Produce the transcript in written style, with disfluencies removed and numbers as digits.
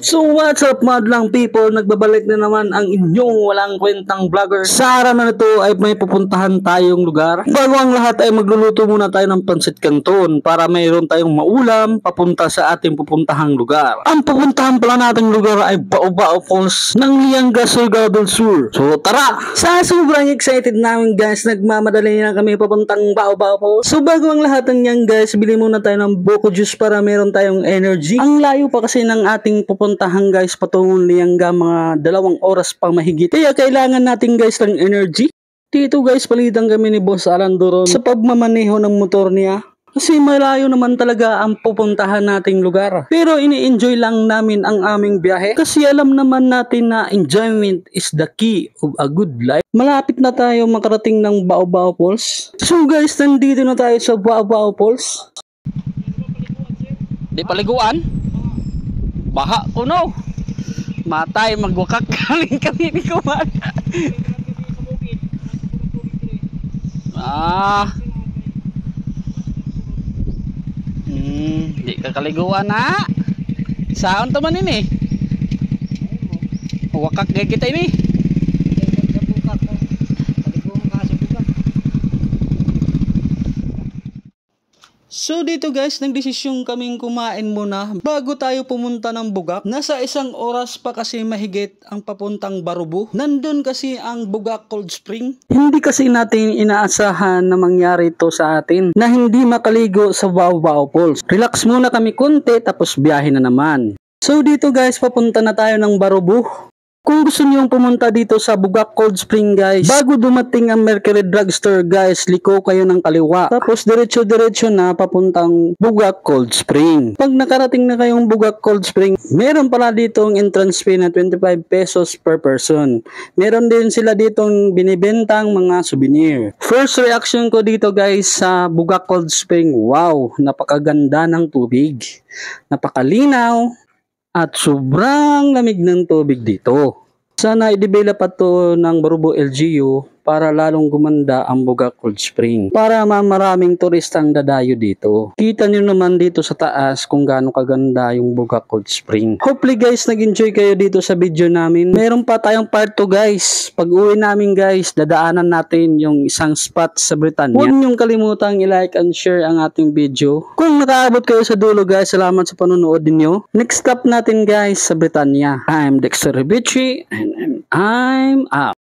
So what's up madlang people, nagbabalik na naman ang inyong walang kwentang vlogger. Sa araw na ito ay may pupuntahan tayong lugar. Bago ang lahat ay magluluto muna tayo ng pansit canton para mayroon tayong maulam papunta sa ating pupuntahang lugar. Ang pupuntahan pala nating lugar ay Baobao Falls ng Lianga, Surigao del Sur. So tara! Sa sobrang excited namin guys, nagmamadali na kami papuntang Baobao Falls. So bago ang lahat ng yan guys, bili muna tayo ng buko juice para meron tayong energy. Ang layo pa kasi ng ating pupuntahan guys patungong Lianga, mga 2 oras pang mahigit. Kaya kailangan natin guys ng energy. Dito guys palitan kami ni Boss Alan Doron sa pagmamaneho ng motor niya. Kasi malayo naman talaga ang pupuntahan nating lugar. Pero ini-enjoy lang namin ang aming biyahe. Kasi alam naman natin na enjoyment is the key of a good life. Malapit na tayo makarating ng Baobao Falls. So guys, nandito na tayo sa Baobao Falls. Di paliguan? Baha ko no. Matay magwakak kami ni kuman. Di kakaliguan na. Saan to man ini? Wakak gaya kita ini. So dito guys, nagdesisyon kaming kumain muna bago tayo pumunta ng Bugak. Nasa 1 oras pa kasi mahigit ang papuntang Barubu. Nandun kasi ang Bugak Cold Spring. Hindi kasi natin inaasahan na mangyari ito sa atin na hindi makaligo sa Baobao Falls. Relax muna kami konti tapos biyahe na naman. So dito guys, papunta na tayo ng Barubu. Kung gusto niyong pumunta dito sa Bugak Cold Spring guys, bago dumating ang Mercury Drugstore guys, liko kayo ng kaliwa. Tapos diretso-diretso na papuntang Bugak Cold Spring. Pag nakarating na kayong Bugak Cold Spring, meron pala ditong entrance fee na 25 pesos per person. Meron din sila ditong binibentang mga souvenir. First reaction ko dito guys sa Bugak Cold Spring, wow, napakaganda ng tubig. Napakalinaw. At sobrang lamig ng tubig dito. Sana i-develop pa to ng Barubu LGU para lalong gumanda ang Bugak Cold Spring. Para maraming turistang dadayo dito. Kita nyo naman dito sa taas kung gaano kaganda yung Bugak Cold Spring. Hopefully guys, nag-enjoy kayo dito sa video namin. Meron pa tayong part 2 guys. Pag uwi namin guys, dadaanan natin yung isang spot sa Britannia. Huwag nyong kalimutang i-like and share ang ating video. Kung nakaabot kayo sa dulo guys, salamat sa panonood ninyo. Next stop natin guys sa Britannia. I'm Dexter Ribici and I'm out.